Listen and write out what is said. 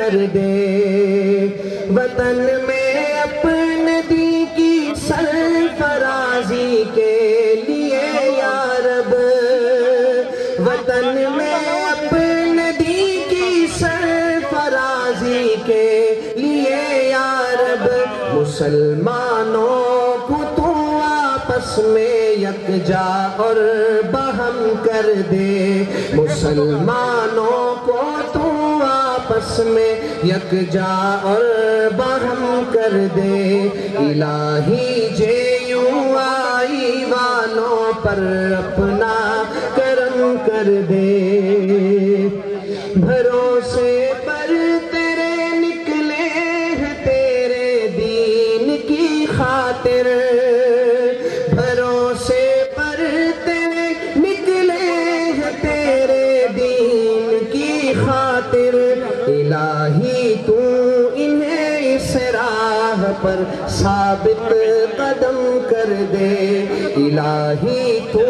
کر دے، وطن میں اپنے دین کی سرفرازی کے لیے یا رب، وطن میں اپنے دین کی سرفرازی کے لیے یا رب، مسلمانوں کو تو آپس میں یکجا اور بہم کر دے، مسلمانوں کو تو آپس میں یکجا اور بہم کر دے، الہی جے یوں آئی والوں پر اپنا کرم کر دے، بھروسے پر تیرے نکلے ہیں تیرے دین کی خاطر، بھروسے پر تیرے نکلے ہیں تیرے دین کی خاطر، الہی تو انہیں اس راہ پر ثابت قدم کر دے، الہی تو